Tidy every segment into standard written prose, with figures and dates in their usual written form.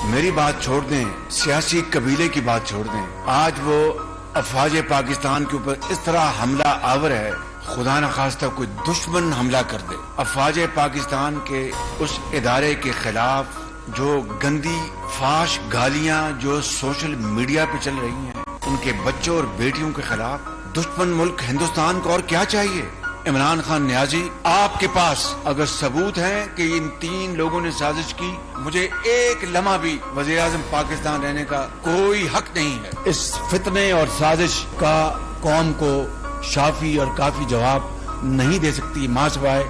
मेरी बात छोड़ दें, सियासी कबीले की बात छोड़ दें, आज वो अफवाज पाकिस्तान के ऊपर इस तरह हमला आवर है, खुदा न खास्ता कोई दुश्मन हमला कर दे, अफवाज पाकिस्तान के उस इदारे के खिलाफ जो गंदी फाश गालियां जो सोशल मीडिया पे चल रही हैं, उनके बच्चों और बेटियों के खिलाफ दुश्मन मुल्क हिंदुस्तान को और क्या चाहिए। इमरान खान नियाजी, आपके पास अगर सबूत हैं कि इन 3 लोगों ने साजिश की, मुझे एक लम्हा भी वज़ीर आज़म पाकिस्तान रहने का कोई हक नहीं है। इस फितने और साजिश का कौम को शाफी और काफी जवाब नहीं दे सकती मां सिवाय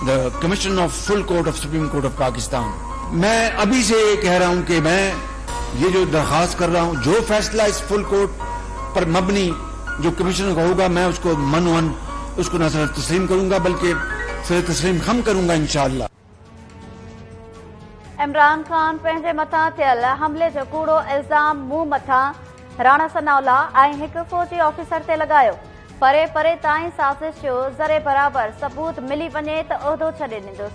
the commission of full court of supreme court of Pakistan. मैं अभी से ये कह रहा हूं कि मैं ये जो दरखास्त कर रहा हूं, जो फैसला इस फुल कोर्ट पर मबनी जो कमीशन का होगा, मैं उसको मन उसको न सिर्फ तस्लीम करूंगा बल्कि सिर्फ तस्लीम हम करूंगा इंशाअल्लाह। इमरान खान पंहिंजे मथां थियल हमले जो कूड़ो इल्ज़ाम मुंह मथां राणा सनाउल्ला ऐं हिक फौजी ऑफिसर ते लॻायो। परे परे ताईं साज़िश जो ज़रे बराबर सबूत मिली वञे त उहिदो छॾे ॾींदुसि।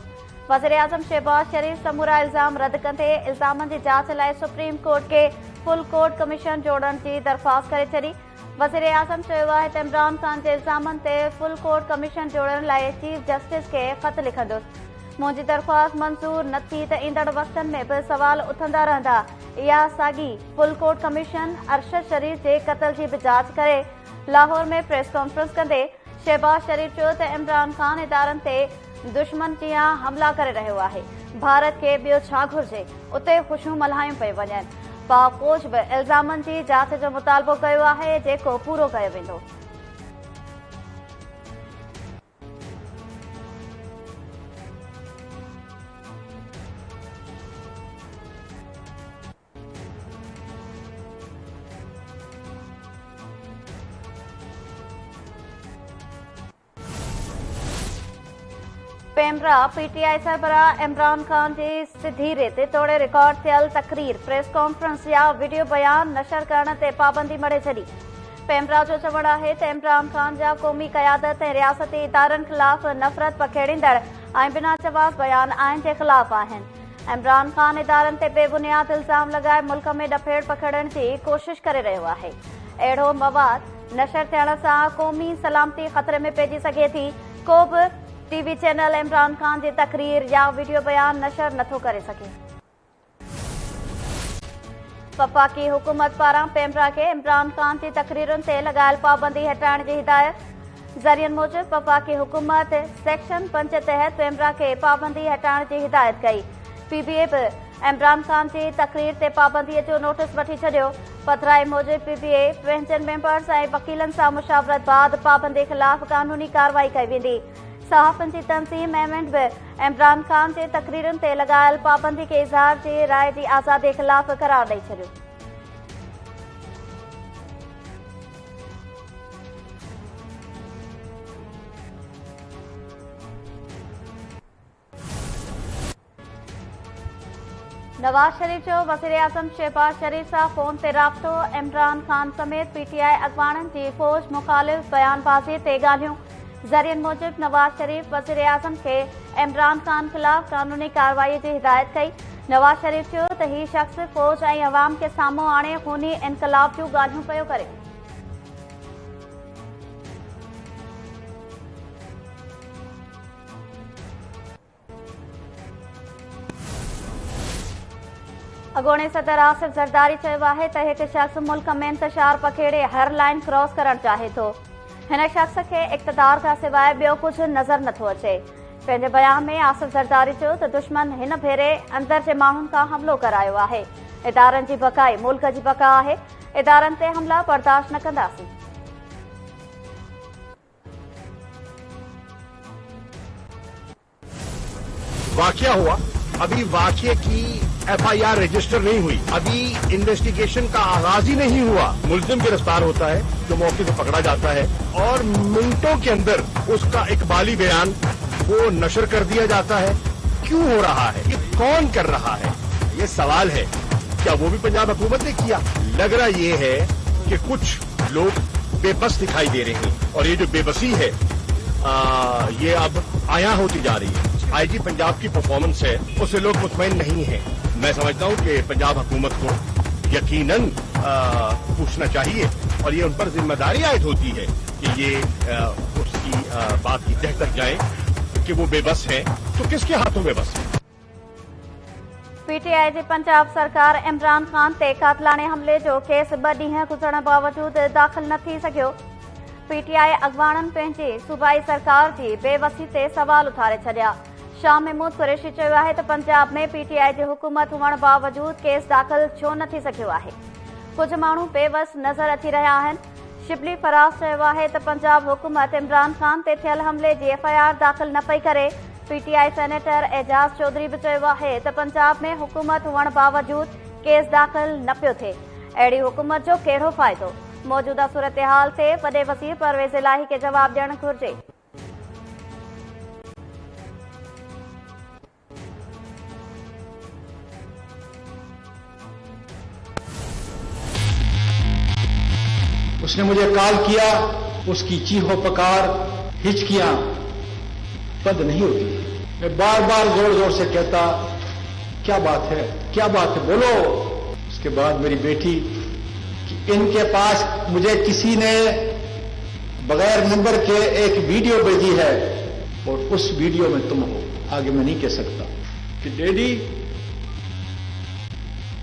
वज़ीर आज़म शहबाज शरीफ़ समूरा इल्ज़ाम रद्द कंदे इल्ज़ामनि जी जाच लाइ सुप्रीम कोर्ट खे फुल कोर्ट कमीशन जोड़ण जी दरख़्वास्त करे छॾी। वज़ीर आज़म चयो आहे त इमरान खान जे इल्ज़ामनि ते फुल कोर्ट कमीशन जोड़ण लाइ चीफ जस्टिस खे ख़त लिखंदुसि। मुंहिंजी दरख़्वास्त मंज़ूर न थी त ईंदड़ वक़्तनि में बि सवाल उथंदा रहंदा। इहा साॻी फुल कोर्ट कमीशन अरशद शरीफ़ जे क़त्ल जी बि जाच करे। लाहौर में प्रेस कॉन्फ्रेंस कंदे शहबाज शरीफ़ चयो त इमरान खान इदारनि ते दुश्मन कीअं हमला करे रहियो आहे। भारत खे ॿियो छा घुर्जे, उते ख़ुशियूं मल्हायूं पई वञनि। पाक फौज बि इल्ज़ामनि जी जाच जो मुतालबो कयो आहे, जेको पूरो कयो वेंदो। पेमरा पीटीआई सरबराह इमरान खान जी सिधीरे ते तोड़े रिकॉर्ड थियल तकरीर, प्रेस कॉन्फ्रेंस या वीडियो बयान नशर करण ते पाबंदी मड़े छॾी। पेमरा जो चवणु आहे त इमरान खान जा क़ौमी क़यादत ऐं रियासती इदारनि ख़िलाफ़ नफ़रत पखेड़ींदड़ ऐं बिना जवाब बयान आइन जे ख़िलाफ़ आहिनि। इमरान खान इदारनि ते बेबुनियाद इल्ज़ाम लॻाए मुल्क में ॾफेड़ पखेड़ण जी कोशिश करे रहियो आहे। अहिड़ो मवाद नशर थियण सां क़ौमी सलामती ख़तरे में पइजी सघे थी। को बि टीवी चैनल इमरान खान जी तकरीर या वीडियो बयान नशर नथो करे सघे। वफ़ाक़ी हुकूमत पारां पेमरा खे इमरान खान जी तकरीरुनि ते लॻायल पाबंदी हटाइण जी हिदायत। ज़रियनि मूजिबि वफ़ाक़ी हुकूमत सेक्शन 5 तहत पेमरा खे पाबंदी हटाइण जी हिदायत कई। पीबीए बि इमरान खान जी तकरीर ते पाबंदीअ जो नोटिस वठी छॾियो। पथिराई मूजिबि पीबीए पंहिंजनि मेंबर्स ऐं वकीलनि सां मुशावरत बाद पाबंदी ख़िलाफ़ कानूनी कार्रवाई कई वेंदी। सहाफ़नि जी तंज़ीम एमेंट बि इमरान खान जे तकरीरुनि ते लॻायल पाबंदी खे इज़हार जी राय जी आज़ादी ख़िलाफ़ करार ॾेई छॾियो। नवाज शरीफ़ जो वज़ीर आज़म शहबाज शरीफ़ सां फ़ोन ते राब्तो। इमरान खान समेत पीटीआई अॻवाननि जी फ़ौज मुख़ालिफ़ बयानबाज़ी ते ॻाल्हियूं। ज़रियनि मूजिबि नवाज शरीफ़ वज़ीर आज़म खे इमरान खान ख़िलाफ़ कानूनी कार्रवाई जी हिदायत कई। नवाज शरीफ़ चयो त हीउ शख़्स फ़ौज ऐं अवाम खे साम्हूं आणे खूनी इनक़लाब जूं ॻाल्हियूं पियो करे। अॻूणे सदर आसिफ ज़रदारी चयो आहे त हिकु शख़्स मुल्क में इंतशार पखेड़े हर लाइन क्रॉस करणु चाहे थो। हिन शख़्स खे इक़्तिदार खां सवाइ ॿियो कुझु नज़र नथो अचे। पंहिंजे बयान में आसिफ ज़रदारी चयो त दुश्मन हिन भेरे अंदर जे माण्हुनि खां हमलो करायो आहे। इदारनि जी बकाई मुल्क जी बका आहे। इदारनि ते हमला बर्दाश्त न कंदासीं। वाक़या हुआ, अभी वाक़ये की एफआईआर रजिस्टर नहीं हुई, अभी इन्वेस्टिगेशन का आगाज ही नहीं हुआ। मुल्जिम गिरफ्तार होता है, जो मौके से पकड़ा जाता है और मिनटों के अंदर उसका इकबाली बयान वो नशर कर दिया जाता है। क्यों हो रहा है, ये कौन कर रहा है, ये सवाल है। क्या वो भी पंजाब हुकूमत ने किया? लग रहा ये है कि कुछ लोग बेबस दिखाई दे रहे हैं और ये जो बेबसी है ये अब आया होती जा रही है। आईजी पंजाब की परफॉर्मेंस है उससे लोग मुतमईन नहीं हैं। मैं समझता हूं कि पंजाब हुकूमत को यकीनन पूछना चाहिए और ये उन पर जिम्मेदारी आयद होती है कि ये उसकी बात की तह तक जाए कि वो बेबस है तो किसके हाथों बेबस है। पीटीआई जी पंजाब सरकार इमरान खान ते कातलाने हमले जो केस 2 ॾींहं गुज़रण बावजूद दाख़िल न थी सघियो। पीटीआई अॻवाननि पंहिंजी सूबाई सरकार जी बेवसी ते सवाल उथारे छॾिया। शाह महमूद कुरैशी चयो आहे त पंजाब में पीटीआई जी हुकूमत हुअण बावजूद केस दाख़िल छो न थी सघियो आहे। कुझु माण्हू बेवस नज़र अची रहिया आहिनि। शिबली फराज़ चयो आहे त पंजाब हुकूमत इमरान खान ते थियल हमले जी एफआईआर दाख़िल न पई करे। पीटीआई सेनेटर एजाज चौधरी भी चयो आहे त पंजाब में हुकूमत हुअण बावजूद केस दाख़िल न पियो थिए। अहिड़ी हुकूमत जो कहिड़ो फ़ाइदो? मौजूदा सूरतहाल ते वॾे वज़ीर परवेज़ इलाही खे जवाब ॾियणु घुर्जे। उसने मुझे कॉल किया, उसकी चीखो पकार हिचकियां बंद नहीं होती। मैं बार बार जोर जोर से कहता क्या बात है, क्या बात है, बोलो। उसके बाद मेरी बेटी कि इनके पास मुझे किसी ने बगैर नंबर के एक वीडियो भेजी है और उस वीडियो में तुम हो। आगे मैं नहीं कह सकता कि डैडी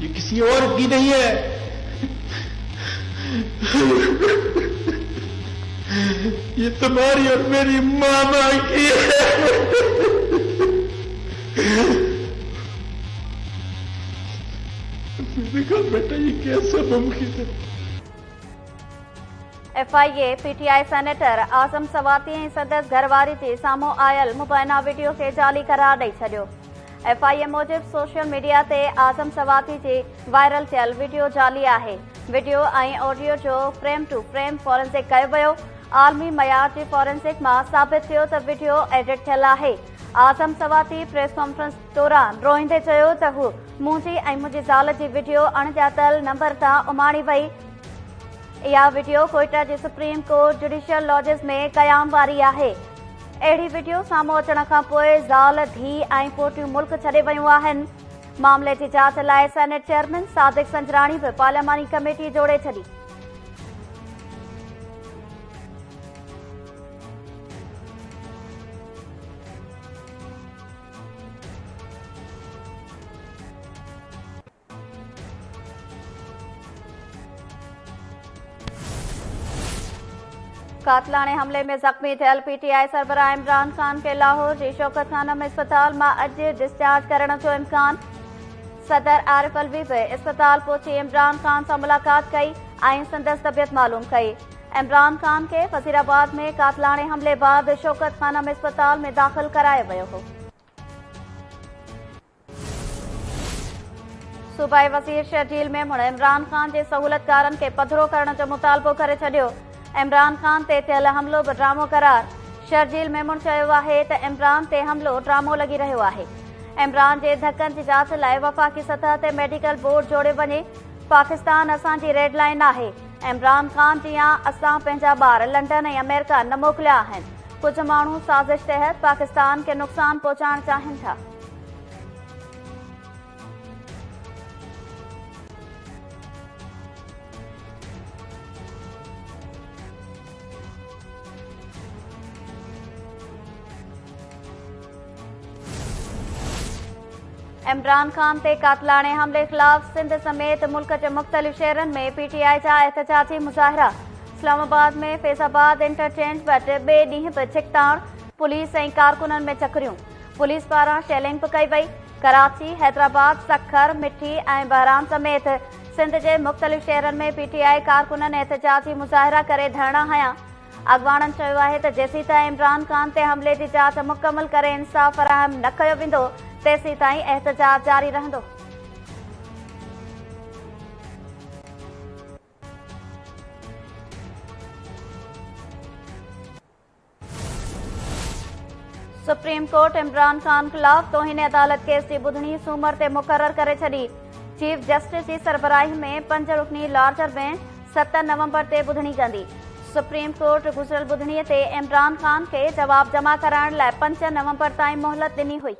ये किसी और की नहीं है, ये तुम्हारी और मेरी मामा की है। देखो बेटा ये कैसे मुमकिन है। एफआईए पीटीआई सेनेटर आज़म सवाती ऐं संदसि घरवारी जे साम्हूं आयल मुबैना वीडियो खे जाली करार ॾेई छॾियो। एफआईए मूजिबि सोशल मीडिया ते आज़म सवाती जे वायरल थियल वीडियो जाली आहे। वीडियो ऐं ऑडियो जो फ्रेम टू फ्रेम फॉरेंसिक कयो वियो। आलमी मयार जी फॉरेंसिक मां साबित थियो त वीडियो एडिट थियल आहे। आज़म सवाती प्रेस कॉन्फ्रेंस दौरान रोईंदे चयो त हू मुंहिंजी ऐं मुंहिंजी ज़ाल जी वीडियो अणॼातल नंबर तां उमाणी वई। इहा वीडियो कोयटा जे सुप्रीम कोर्ट जुडिशियल लॉजिस में क़याम वारी आहे। अहिड़ी वीडियो साम्हूं अचण खां पोइ ज़ाल, धीउ ऐं पोटियूं मुल्क छॾे वयूं आहिनि। मामले जी जांच लाइ सेनेट चेयरमैन सादिक संजराणी बि पार्लियामानी कमेटी जोड़े छॾी। कातलाणे हमले में ज़ख़्मी थियल पीटीआई सरबराह इमरान खान खे लाहौर जी शौकत खानम इस्पताल मां अॼु डिस्चार्ज करण जो इम्कान। सदर आरिफ अलवी बि इस्पताल पहुची इमरान खान सां मुलाक़ात कई ऐं संदसि तबियत मालूम कई। इमरान खान खे वज़ीराबाद में कातलाणे हमले बाद शौकत खानम इस्पताल में दाख़िल करायो वियो हो। सूबाई वज़ीर शर्जील मेमण इमरान खान जे सहूलतकारनि खे पधिरो करण जो मुतालबो करे छॾियो। इमरान खान ते थियल हमलो बि ड्रामो करार। शर्जील मेमण चयो आहे त इमरान ते हमलो ड्रामो लॻी रहियो आहे। इमरान जे धकनि जी जांच लाइ वफ़ाक़ी सतह ते मेडिकल बोर्ड जोड़े वञे। पाकिस्तान असांजी रेड लाइन आहे। इमरान खान जीअं असां पंहिंजा ॿार लंडन ऐं अमेरिका न मोकिलिया आहिनि। कुझु माण्हू साज़िश तहत पाकिस्तान खे नुक़सान पहुचाइण चाहिनि था। इमरान खान ते कातलाणे हमले खिलाफ सिंध समेत मुल्क जे मुख़्तलिफ़ शहरनि में पीटीआई जा एहतजाजी मुज़ाहिरा। इस्लामाबाद में फैज़ाबाद इंटरचेंज वटि ॿिए ॾींहुं बि छिकताण। पुलिस ऐं कारकुननि में चकरियूं। पुलिस पारां शेलिंग बि कई वई। कराची, हैदराबाद, सखर, मिठी ऐं बहरान समेत सिंध जे मुख़्तलिफ़ शहरनि में पीटीआई कारकुननि एहतजाजी मुज़ाहिरा करे धरना हंया। अॻवाननि चयो आहे त जेसीं ताईं इमरान खान ते हमले जी जांच मुकमल करे इंसाफ़ फ़राहम न कयो वेंदो तेसीं ताईं एहतजाज जारी रहंदो। सुप्रीम कोर्ट इमरान खान खिलाफ तौहीन अदालत केस जी ॿुधणी सूमर ते मुक़रर करे छॾी। चीफ जस्टिस जी सरबराही में 5 रुकनी लार्जर बेंच 7 नवंबर ते ॿुधणी कंदी। सुप्रीम कोर्ट गुज़िरियल ॿुधणीअ ते इमरान ख़ान खे जवाब जमा कराइण लाइ 5 नवंबर ताईं मोहलत ॾिनी हुई।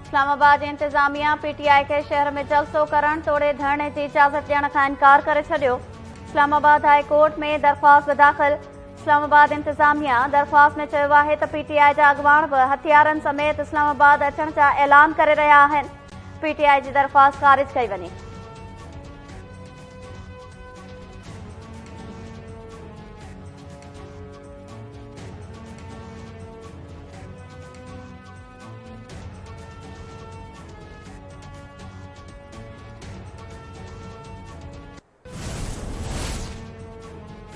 इस्लामाबाद इंतजामिया पीटीआई के शहर में जलसो करण तोड़े धरने की इजाजत ॾियण खां इनकार करे छॾियो। इस्लामाबाद हाई कोर्ट में दरख़्वास्त दाख़िल। इस्लामाबाद इंतजामिया दरख़्वास्त में चयो आहे त पीटीआई जा अॻवान बि हथियारनि समेत इस्लामाबाद अचण जा ऐलान करे रहिया आहिनि। पीटीआई जी दरख़्वास्त ख़ारिज कई वञे।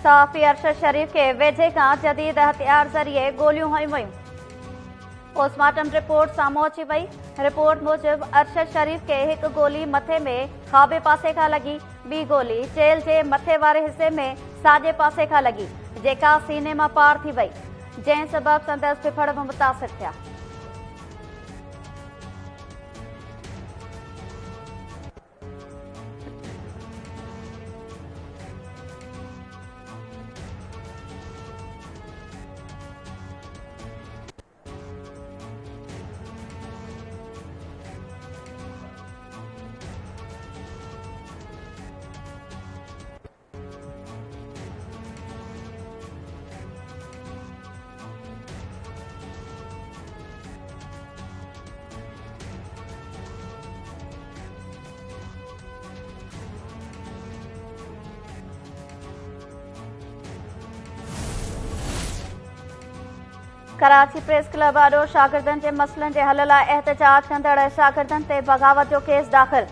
सहाफ़ी अरशद शरीफ के वेझे खां जदीद हथियार ज़रिए गोलियूं हयूं वयूं। पोस्टमार्टम रिपोर्ट साम्हूं अची वई। रिपोर्ट मूजिब अरशद शरीफ के हिक गोली मथे में खाॿे पासे खां लॻी, ॿी गोली जेल जे मथे वारे हिसे में साॼे पासे खां लॻी, जेका सीने मां पार थी वई, जंहिं सबब संदसि फिफड़ बि मुतासिर थिया। कराची प्रेस क्लब आॾो शागिर्दनि जे मसइलनि जे हल लाइ एहतजाज कंदड़ शागिर्दनि ते बग़ावत जो केस दाख़िल।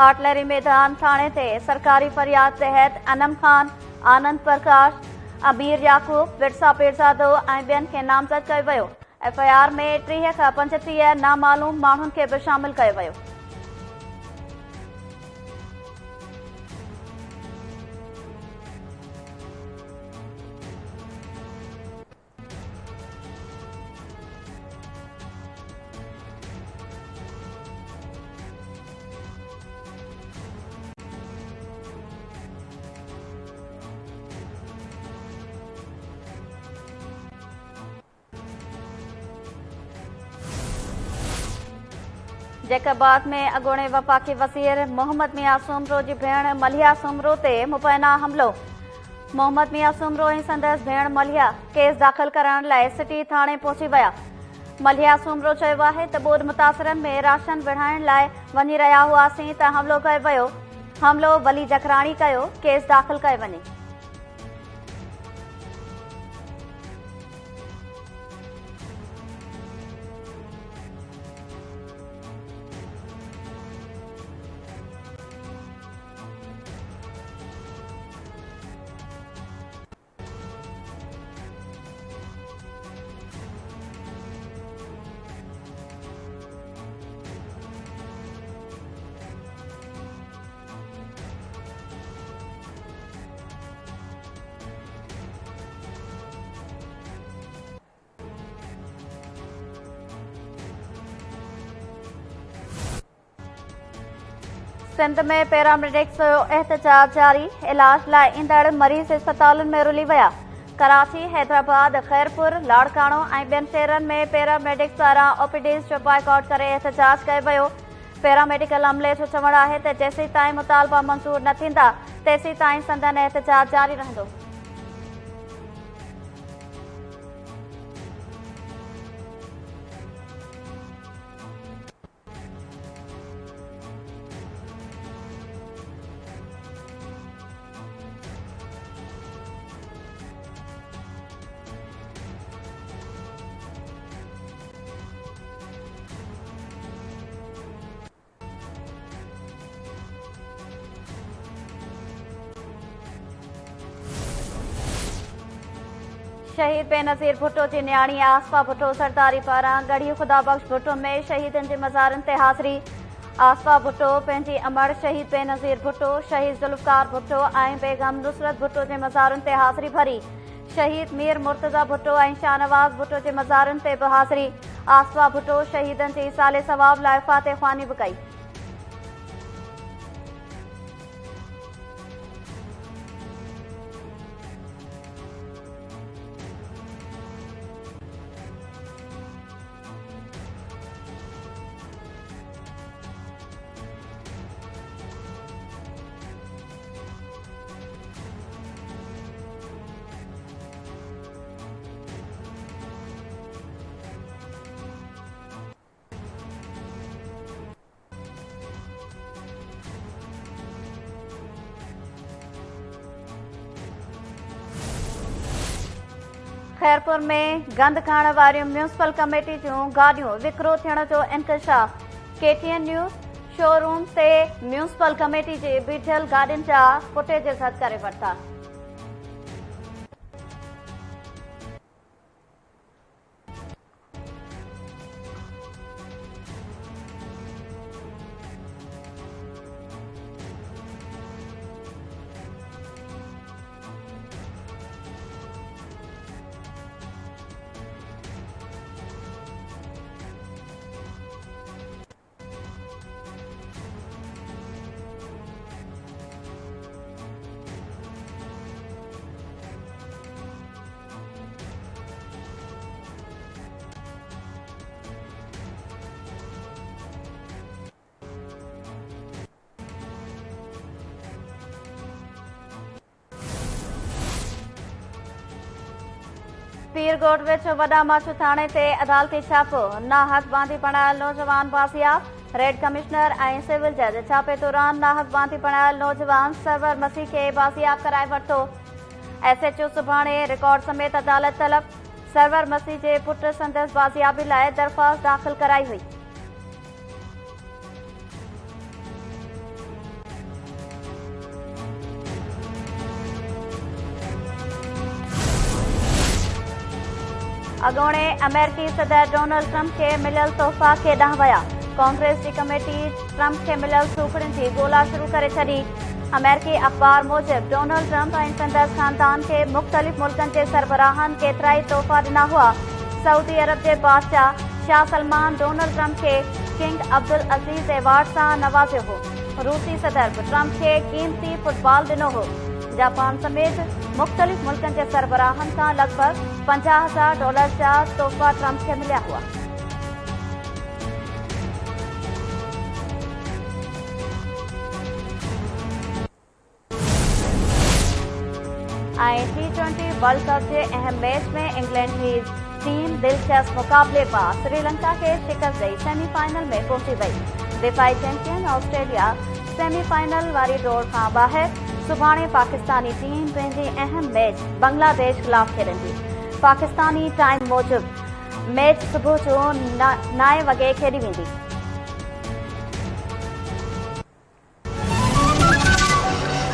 आर्टलरी मैदान थाणे ते सरकारी फरियाद तहत अनम खान, आनंद प्रकाश, अमीर याकूब, विरसा पीरज़ादो ऐं ॿियनि खे नामज़द कयो वियो। एफआईआर में 30 खां 35 नामालूम माण्हुनि खे बि शामिल कयो वियो। जैकबाद में अॻूणे वफ़ाक़ी वज़ीर मोहम्मद मियां सुमरो जी भेण मलिहा सुमरो ते मुबैना हमलो। मोहम्मद मियां सुमरो ऐं संदसि भेण मलिहा केस दाख़िल करण लाइ सिटी थाणे पहुची विया। मलिहा सुमरो चयो आहे त ॿोॾ मुतासिरनि में राशन विढ़ाइण लाइ वञी रहिया हुआसीं त हमलो कयो वियो। हमलो वली जखराणी कयो। केस दाख़िल कयो वञे। सिंध में पैरामेडिक्स जो एहतजाज जारी। इलाज लाइ ईंदड़ मरीज़ अस्पतालुनि में रुली विया। कराची, हैदराबाद, खैरपुर, लाड़काणो ऐं ॿियनि शहरनि में पैरामेडिक्स पारां ओपीडीज़ जो बॉयकॉट करे एहतजाज कयो वियो। पैरामेडिकल अमले जो चवणु आहे त जेसीं ताईं मुतालबा मंज़ूर न थींदा तेसीं ताईं संदनि एहतजाज जारी रहंदो। शहीद बेनज़ीर भुट्टो जी न्याणी आसफा भुट्टो सरदारी पारां गढ़ी ख़ुदा बख़्श भुट्टो में शहीदनि जे मज़ारनि ते हाज़िरी। आसफा भुट्टो पंहिंजी अमर शहीद बेनज़ीर भुट्टो, शहीद ज़ुल्फ़कार भुट्टो ऐं बेगम नुसरत भुट्टो जे मज़ारुनि ते हाज़िरी भरी। शहीद मीर मुर्तज़ा भुट्टो ऐं शाहनवाज़ भुट्टो जे मज़ारुनि ते बि हाज़िरी। आसफा भुट्टो शहीदनि जे ईसाले सवाब लाइ फ़ातिह ख़्वानी बि कई। खैरपुर में गंद खाइण वारियूं म्यूनिसिपल कमेटी जूं गाॾियूं विकिरो थियण जो इंकशाफ। KTN न्यूज़ शोरूम ते म्यूनिसिपल कमेटी जे बीठल गाॾियुनि जा फुटेज ज़ब्त करे वरिता। पीरगोट विच वॾा माछू थाणे ते अदालती छापो। नाहक बांधी पणायल नौजवान बाज़ियाब। रेड कमिश्नर ऐं सिविल जज छापे दौरान नाहक बांधी पणायल नौजवान सरवर मसीह खे बाज़ियाब कराए वरितो। SHO सुभाणे रिकॉर्ड समेत अदालत तलब। सरवर मसीह जे पुट संदसि बाज़ियाबी लाइ दरख़्वास्त दाख़िल कराई हुई। अॻोणे अमेरिकी सदर डोनाल्ड ट्रंप खे मिलियल तोहफ़ा केॾांहुं विया। कांग्रेस जी कमेटी ट्रंप खे मिलियल सूखड़ियुनि जी ॻोल्हा शुरू करे छॾी। अमेरिकी अख़बार मूजिबि डोनाल्ड ट्रंप ऐं संदसि ख़ानदान खे मुख़्तलिफ़ मुल्कनि जे सरबराहनि केतिरा ई तोहफ़ा ॾिना हुआ। सऊदी अरब जे बादशाह शाह सलमान डोनाल्ड ट्रंप खे किंग अब्दुल अज़ीज़ एवार्ड सां नवाज़ियो हो। रूसी सदर बि ट्रंप खे क़ीमती फुटबॉल ॾिनो हो। जापान समेत मुख़्तलिफ़ मुल्कनि जे सरबराहनि खां लॻभॻि $50,000 जा तोहफ़ा ट्रंप खे मिलिया हुआ। T20 वर्ल्ड कप जे अहम मैच में इंग्लैंड जी टीम दिलचस्प मुक़ाबले बाद श्रीलंका खे शिकस्त ॾेई सेमीफाइनल में पहुची वई। दिफ़ाई चैंपियन ऑस्ट्रेलिया सेमीफाइनल वारी दौड़ खां ॿाहिरि। सुभाणे पाकिस्तानी टीम पंहिंजी अहम मैच बांग्लादेश ख़िलाफ़ खेॾंदी। पाकिस्तानी टाइम मूजिबि मैच सुबुह जो 9 वॻे खेॾी वेंदी।